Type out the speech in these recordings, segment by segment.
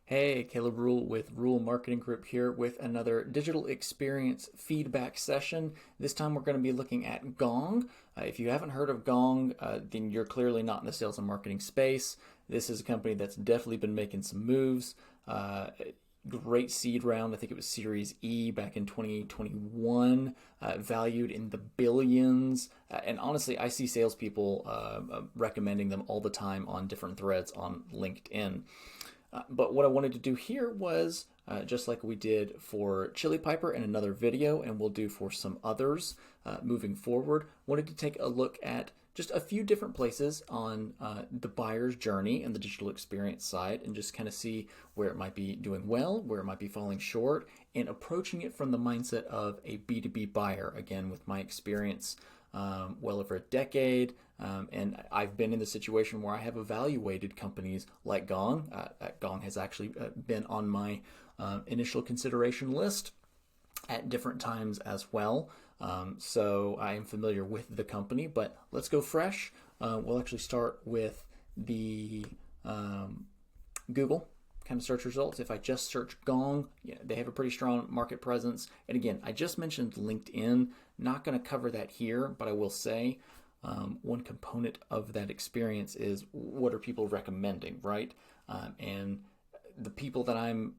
Hey, Caleb Rule with Rule Marketing Group here with another digital experience feedback session. This time we're going to be looking at Gong. If you haven't heard of Gong, then you're clearly not in the sales and marketing space. This is a company that's definitely been making some moves. Great seed round. I think it was Series E back in 2021, valued in the billions. And honestly, I see salespeople recommending them all the time on different threads on LinkedIn. But what I wanted to do here was, just like we did for Chili Piper in another video, and we'll do for some others moving forward, wanted to take a look at just a few different places on the buyer's journey and the digital experience side, and just kind of see where it might be doing well, where it might be falling short, and approaching it from the mindset of a B2B buyer, again, with my experience well over a decade. And I've been in the situation where I have evaluated companies like Gong. Gong has actually been on my initial consideration list at different times as well. So I am familiar with the company, but let's go fresh. We'll actually start with the Google kind of search results. If I just search Gong, they have a pretty strong market presence. And again, I just mentioned LinkedIn. Not going to cover that here, but I will say one component of that experience is what are people recommending, right? And the people that I'm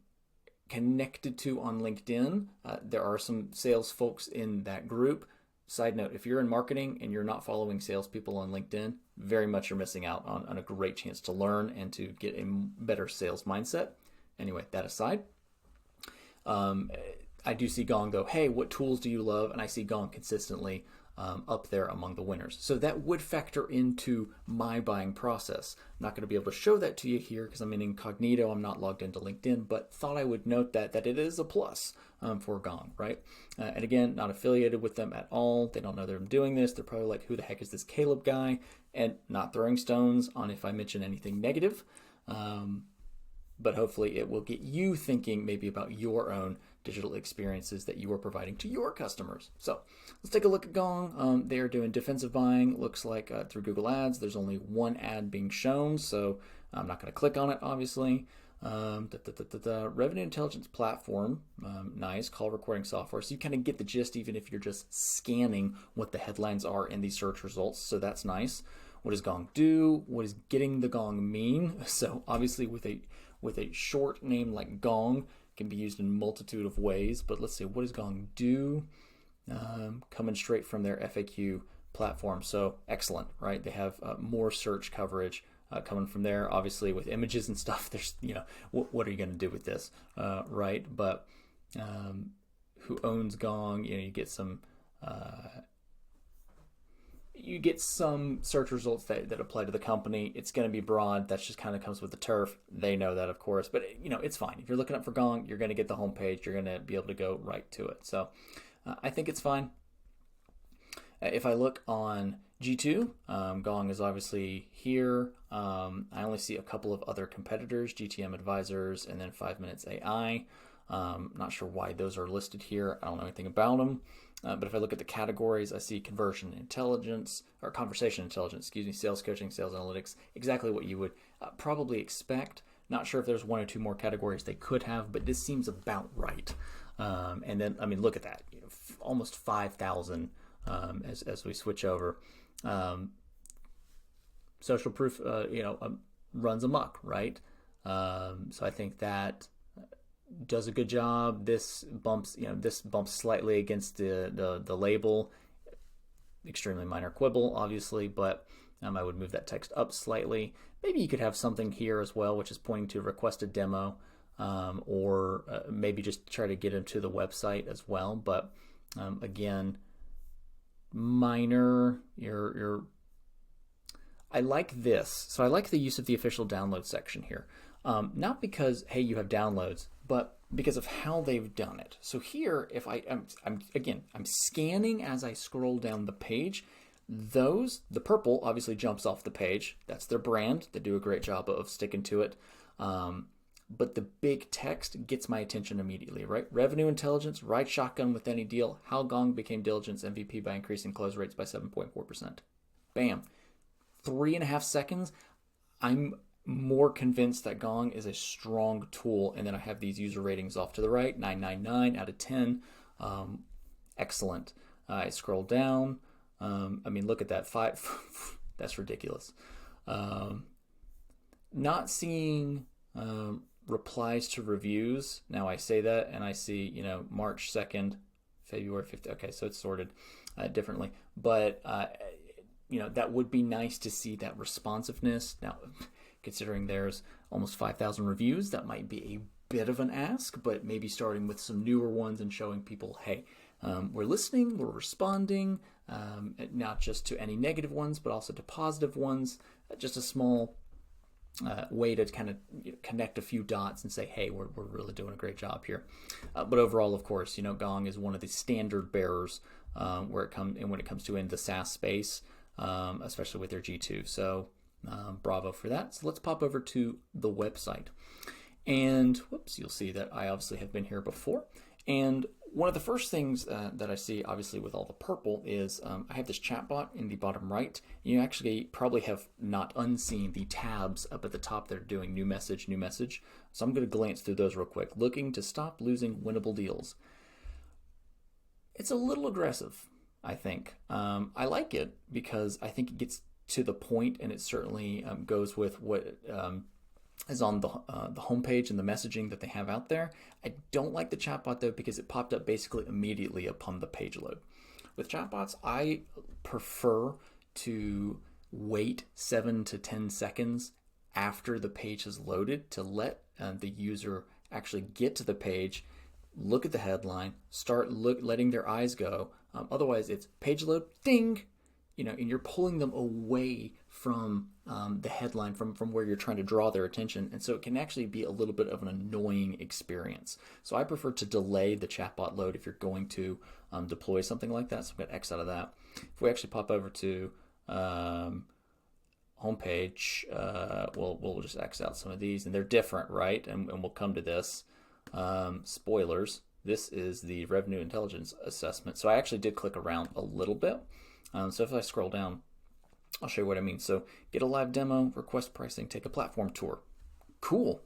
connected to on LinkedIn, there are some sales folks in that group. Side note, if you're in marketing and you're not following salespeople on LinkedIn, very much you're missing out on a great chance to learn and to get a better sales mindset. Anyway, that aside, I do see Gong though. Hey, what tools do you love? And I see Gong consistently up there among the winners. So that would factor into my buying process. I'm not going to be able to show that to you here because I'm in incognito. I'm not logged into LinkedIn, but thought I would note that it is a plus for Gong, right? And again, not affiliated with them at all. They don't know that I'm doing this. They're probably like, who the heck is this Caleb guy? And not throwing stones on if I mention anything negative. But hopefully it will get you thinking maybe about your own digital experiences that you are providing to your customers. So let's take a look at Gong. They are doing defensive buying. Looks like through Google Ads, there's only one ad being shown, so I'm not going to click on it, obviously. Revenue intelligence platform, nice. Call recording software. So you kind of get the gist even if you're just scanning what the headlines are in these search results. So that's nice. What does Gong do? What does getting the Gong mean? So obviously with a short name like Gong, can be used in a multitude of ways, but let's see, what does Gong do? Coming straight from their FAQ platform. So excellent, right? They have more search coverage coming from there. Obviously with images and stuff, there's, what are you going to do with this, right? But who owns Gong? You get some search results that apply to the company. It's going to be broad. That just kind of comes with the turf. They know that, of course, but it's fine. If you're looking up for Gong, you're going to get the homepage. You're going to be able to go right to it. So I think it's fine. If I look on G2, Gong is obviously here. I only see a couple of other competitors, GTM Advisors and then 5 Minutes AI. Not sure why those are listed here. I don't know anything about them. But if I look at the categories, I see conversion intelligence, or conversation intelligence, sales coaching, sales analytics, exactly what you would probably expect. Not sure if there's one or two more categories they could have, but this seems about right. And then, look at that, almost 5,000 as we switch over. Social proof, runs amok, right? So I think that does a good job. This bumps slightly against the label. Extremely minor quibble, obviously, but I would move that text up slightly. Maybe you could have something here as well, which is pointing to requested demo, or maybe just try to get them to the website as well. But again, minor. I like this. So I like the use of the official download section here. Not because, hey, you have downloads, but because of how they've done it. So here, if I'm scanning as I scroll down the page. The purple obviously jumps off the page. That's their brand. They do a great job of sticking to it. But the big text gets my attention immediately, right? Revenue intelligence, ride shotgun with any deal, how Gong became Diligent's MVP by increasing close rates by 7.4%. Bam. 3.5 seconds. I'm more convinced that Gong is a strong tool. And then I have these user ratings off to the right, 999 out of 10. Excellent. I scroll down. I mean, look at that, 5. That's ridiculous. Not seeing replies to reviews. Now I say that and I see, March 2nd, February 5th. Okay, so it's sorted differently. But, that would be nice to see that responsiveness. Now, considering there's almost 5,000 reviews, that might be a bit of an ask, but maybe starting with some newer ones and showing people, hey, we're listening, we're responding, not just to any negative ones, but also to positive ones. Just a small way to kind of connect a few dots and say, hey, we're really doing a great job here. But overall, of course, Gong is one of the standard bearers when it comes to in the SaaS space, especially with their G2. So bravo for that. So let's pop over to the website. And whoops, you'll see that I obviously have been here before. And one of the first things that I see, obviously, with all the purple is I have this chatbot in the bottom right. You actually probably have not unseen the tabs up at the top that are doing new message, new message. So I'm going to glance through those real quick. Looking to stop losing winnable deals. It's a little aggressive, I think. I like it because I think it gets to the point, and it certainly goes with what is on the homepage and the messaging that they have out there. I don't like the chatbot though because it popped up basically immediately upon the page load. With chatbots, I prefer to wait 7 to 10 seconds after the page is loaded to let the user actually get to the page, look at the headline, start letting their eyes go. Otherwise, it's page load, ding, and you're pulling them away from the headline, from where you're trying to draw their attention. And so it can actually be a little bit of an annoying experience. So I prefer to delay the chatbot load if you're going to deploy something like that. So I'm going to X out of that. If we actually pop over to homepage, we'll just X out some of these. And they're different, right? And we'll come to this. Spoilers. This is the revenue intelligence assessment. So I actually did click around a little bit. So if I scroll down, I'll show you what I mean. So get a live demo, request pricing, take a platform tour. Cool.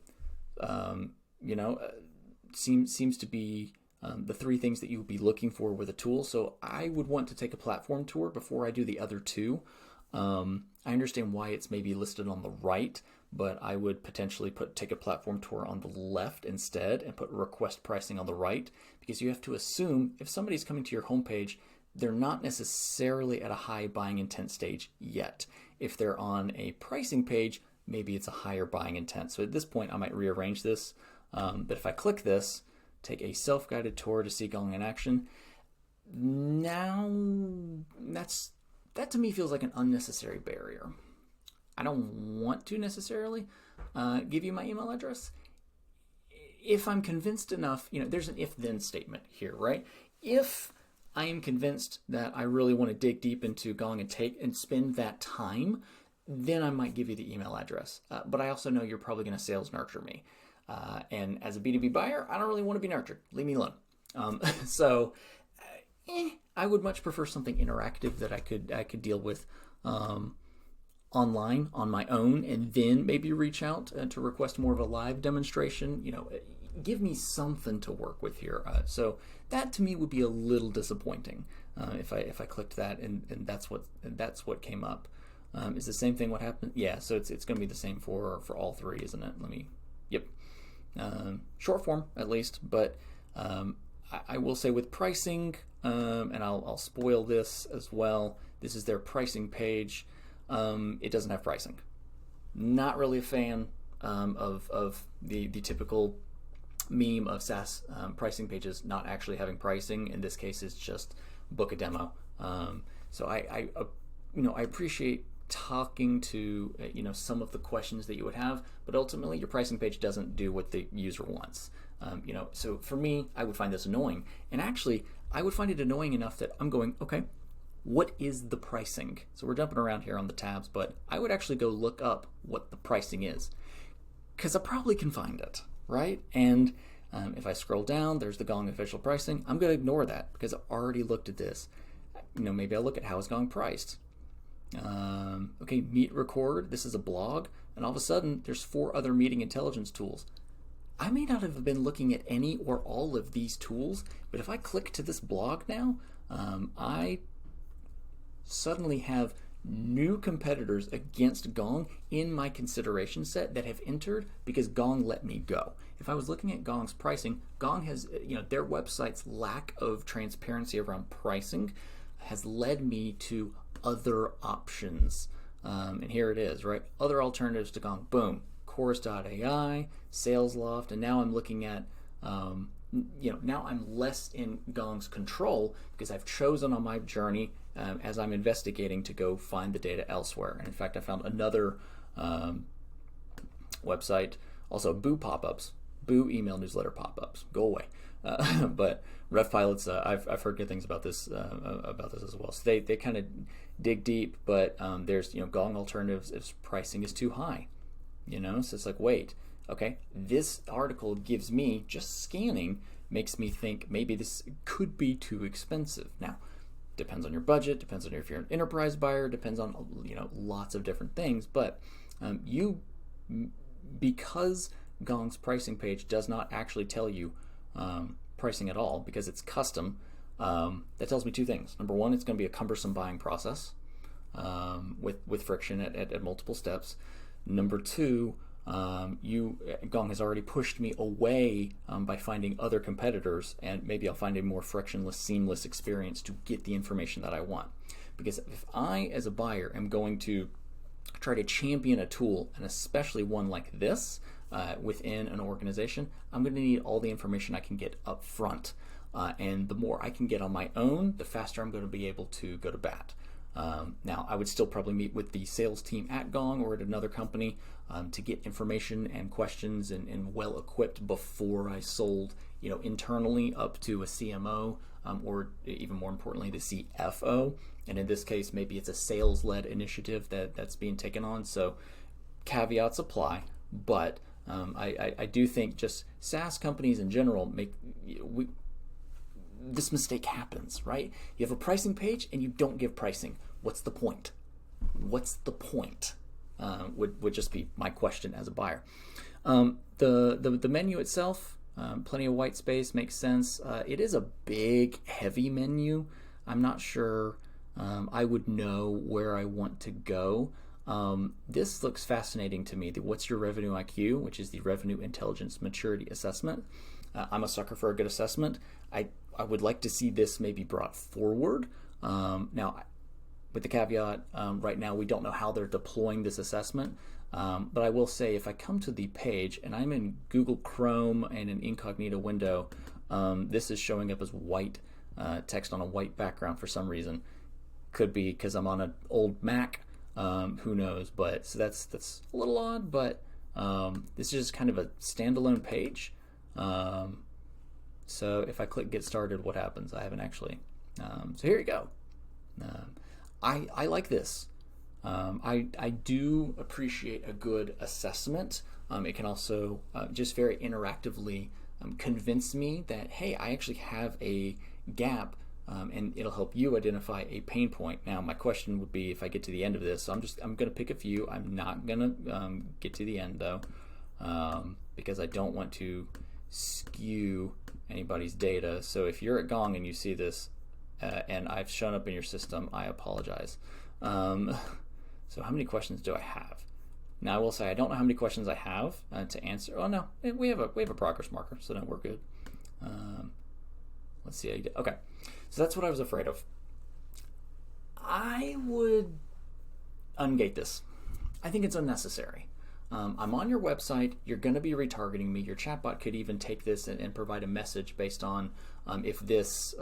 Seems to be the 3 things that you would be looking for with a tool. So I would want to take a platform tour before I do the other 2. I understand why it's maybe listed on the right, but I would potentially take a platform tour on the left instead and put request pricing on the right, because you have to assume if somebody's coming to your homepage, they're not necessarily at a high buying intent stage yet. If they're on a pricing page, maybe it's a higher buying intent. So at this point, I might rearrange this. But if I click this, take a self-guided tour to see Gong in action. Now, that to me feels like an unnecessary barrier. I don't want to necessarily give you my email address. If I'm convinced enough, there's an if-then statement here, right? If I am convinced that I really want to dig deep into Gong and spend that time, then I might give you the email address. But I also know you're probably going to sales nurture me. And as a B2B buyer, I don't really want to be nurtured. Leave me alone. I would much prefer something interactive that I could deal with online on my own, and then maybe reach out to request more of a live demonstration. Give me something to work with here. So that to me would be a little disappointing if I clicked that and that's what came up. Is the same thing what happened? Yeah, so it's going to be the same for all 3, isn't it? Yep. Short form at least, but I will say with pricing, and I'll spoil this as well. This is their pricing page. It doesn't have pricing. Not really a fan of the typical meme of SaaS pricing pages not actually having pricing. In this case, it's just book a demo. So I appreciate talking to some of the questions that you would have, but ultimately your pricing page doesn't do what the user wants. So for me, I would find this annoying, and actually I would find it annoying enough that I'm going, okay, what is the pricing? So we're jumping around here on the tabs, but I would actually go look up what the pricing is, because I probably can find it, right? And if I scroll down, there's the Gong official pricing. I'm going to ignore that because I already looked at this. Maybe I'll look at how is Gong priced. Okay, meet record. This is a blog. and all of a sudden there's 4 other meeting intelligence tools. I may not have been looking at any or all of these tools, but if I click to this blog now, I suddenly have new competitors against Gong in my consideration set that have entered because Gong let me go. If I was looking at Gong's pricing, Gong has, their website's lack of transparency around pricing has led me to other options. And here it is, right? Other alternatives to Gong. Boom. Chorus.ai, SalesLoft, and now I'm looking at, now I'm less in Gong's control because I've chosen on my journey as I'm investigating to go find the data elsewhere. And in fact, I found another website, also Boo pop-ups, Boo email newsletter pop-ups. Go away. But Rev Pilots, I've heard good things about this as well. So they kind of dig deep, but there's Gong alternatives if pricing is too high. So it's like, wait, okay, this article gives me, just scanning, makes me think maybe this could be too expensive. Now, depends on your budget, depends on if you're an enterprise buyer, depends on, lots of different things, but because Gong's pricing page does not actually tell you pricing at all, because it's custom, that tells me 2 things. Number 1, it's going to be a cumbersome buying process with friction at multiple steps. Number 2, Gong has already pushed me away by finding other competitors, and maybe I'll find a more frictionless, seamless experience to get the information that I want. Because if I, as a buyer, am going to try to champion a tool, and especially one like this within an organization, I'm going to need all the information I can get up front. And the more I can get on my own, the faster I'm going to be able to go to bat. Now, I would still probably meet with the sales team at Gong or at another company to get information and questions and well equipped before I sold, internally up to a CMO or even more importantly, the CFO. And in this case, maybe it's a sales-led initiative that's being taken on. So caveats apply, but I do think just SaaS companies in general this mistake happens, right? You have a pricing page and you don't give pricing. What's the point? What's the point? Would just be my question as a buyer. The menu itself, plenty of white space, makes sense. It is a big, heavy menu. I'm not sure I would know where I want to go. This looks fascinating to me. The What's Your Revenue IQ, which is the Revenue Intelligence Maturity Assessment. I'm a sucker for a good assessment. I would like to see this maybe brought forward. Now, with the caveat, right now we don't know how they're deploying this assessment. But I will say, if I come to the page and I'm in Google Chrome and an incognito window, this is showing up as white text on a white background for some reason. Could be because I'm on an old Mac. Who knows? But so that's a little odd. But this is just kind of a standalone page. So if I click Get Started, what happens? I haven't actually. So here you go. I like this. I do appreciate a good assessment. It can also just very interactively convince me that, hey, I actually have a gap, and it'll help you identify a pain point. Now, my question would be, if I get to the end of this, so I'm going to pick a few. I'm not going to get to the end though, because I don't want to skew anybody's data. So if you're at Gong and you see this and I've shown up in your system, I apologize. So how many questions do I have? Now I will say I don't know how many questions I have to answer. Oh no, we have a progress marker, so no, we're good. Let's see how you did. Okay, so that's what I was afraid of. I would ungate this. I think it's unnecessary. I'm on your website. You're going to be retargeting me. Your chatbot could even take this and provide a message based on if this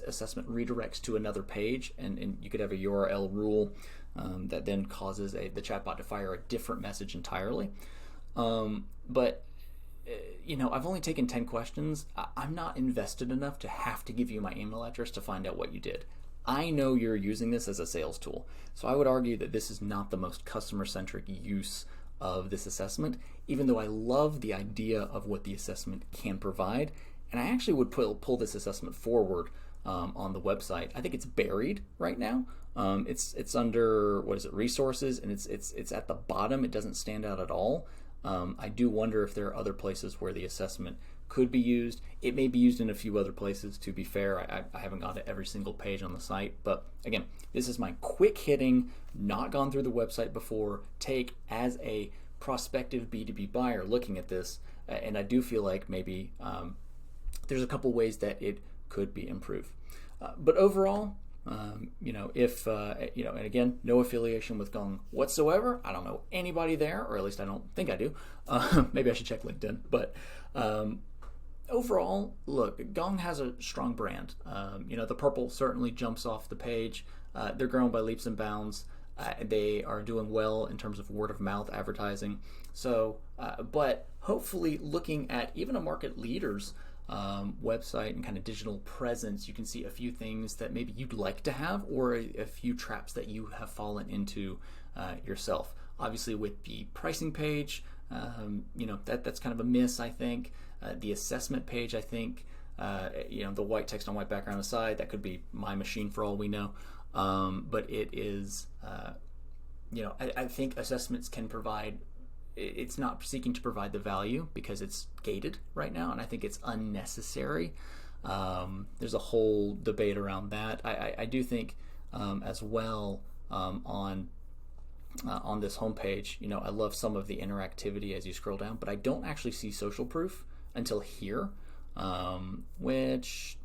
assessment redirects to another page, and you could have a URL rule that then causes the chatbot to fire a different message entirely. But I've only taken 10 questions. I'm not invested enough to have to give you my email address to find out what you did. I know you're using this as a sales tool, so I would argue that this is not the most customer-centric use of this assessment, even though I love the idea of what the assessment can provide, and I actually would pull this assessment forward on the website. I think it's buried right now. It's under, what is it, resources, and it's at the bottom. It doesn't stand out at all. I do wonder if there are other places where the assessment could be used. It may be used in a few other places, to be fair. I haven't gone to every single page on the site, but again, this is my quick hitting, not gone through the website before, take as a prospective B2B buyer looking at this, and I do feel like maybe there's a couple ways that it could be improved. But overall, if and again, no affiliation with Gong whatsoever. I don't know anybody there, or at least I don't think I do. Maybe I should check LinkedIn. But overall, look, Gong has a strong brand. The purple certainly jumps off the page. They're growing by leaps and bounds. They are doing well in terms of word of mouth advertising. So, but hopefully, looking at even a market leader's website and kind of digital presence, you can see a few things that maybe you'd like to have, or a few traps that you have fallen into yourself. Obviously, with the pricing page, that's kind of a miss, I think. The assessment page, I think, the white text on white background aside, that could be my machine for all we know. But it is, I think assessments can provide. It's not seeking to provide the value because it's gated right now, and I think it's unnecessary. There's a whole debate around that. I do think as well on this homepage, I love some of the interactivity as you scroll down, but I don't actually see social proof until here, which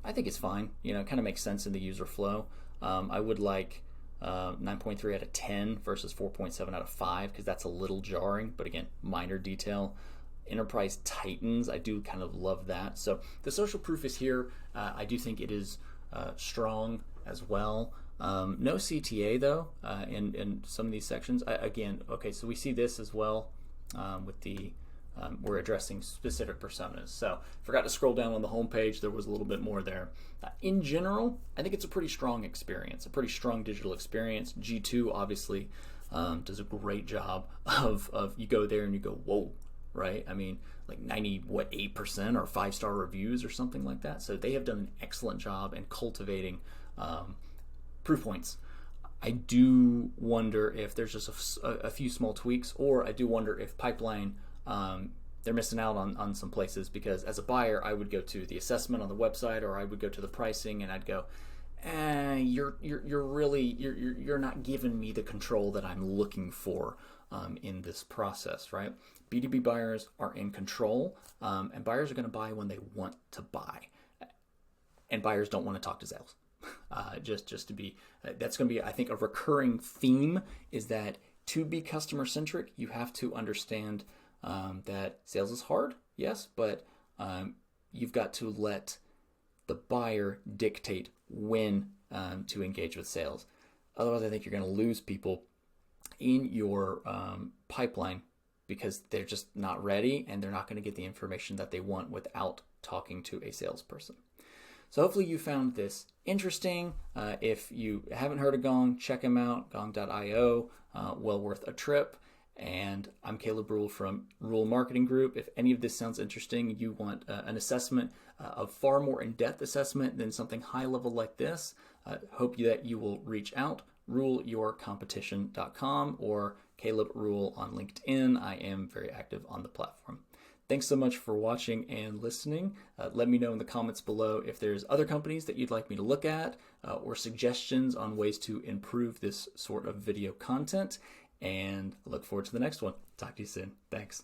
I think is fine. It kind of makes sense in the user flow. I would like 9.3 out of 10 versus 4.7 out of 5 because that's a little jarring, but again, minor detail. Enterprise Titans, I do kind of love that. So the social proof is here. I do think it is strong as well. No CTA though in some of these sections. So we see this as well with the we're addressing specific personas. So forgot to scroll down on the homepage. There was a little bit more there. In general, I think it's a pretty strong experience, a pretty strong digital experience. G2 obviously does a great job of you go there and you go, whoa, right? I mean, like 8% or 5-star reviews or something like that. So they have done an excellent job in cultivating proof points. I do wonder if there's just a few small tweaks, or I do wonder if pipeline, they're missing out on some places, because as a buyer, I would go to the assessment on the website, or I would go to the pricing and I'd go, you're not giving me the control that I'm looking for in this process, right? B2B buyers are in control, and buyers are going to buy when they want to buy, and buyers don't want to talk to sales. Just to be, that's going to be, I think, a recurring theme is that to be customer centric, you have to understand that sales is hard, yes, but you've got to let the buyer dictate when to engage with sales. Otherwise, I think you're going to lose people in your pipeline because they're just not ready and they're not going to get the information that they want without talking to a salesperson. So hopefully you found this interesting. If you haven't heard of Gong, check them out, gong.io, well worth a trip. And I'm Caleb Rule from Rule Marketing Group. If any of this sounds interesting, you want an assessment, a far more in-depth assessment than something high level like this, hope that you will reach out, ruleyourcompetition.com or Caleb Rule on LinkedIn. I am very active on the platform. Thanks so much for watching and listening. Let me know in the comments below if there's other companies that you'd like me to look at or suggestions on ways to improve this sort of video content. And I look forward to the next one. Talk to you soon. Thanks.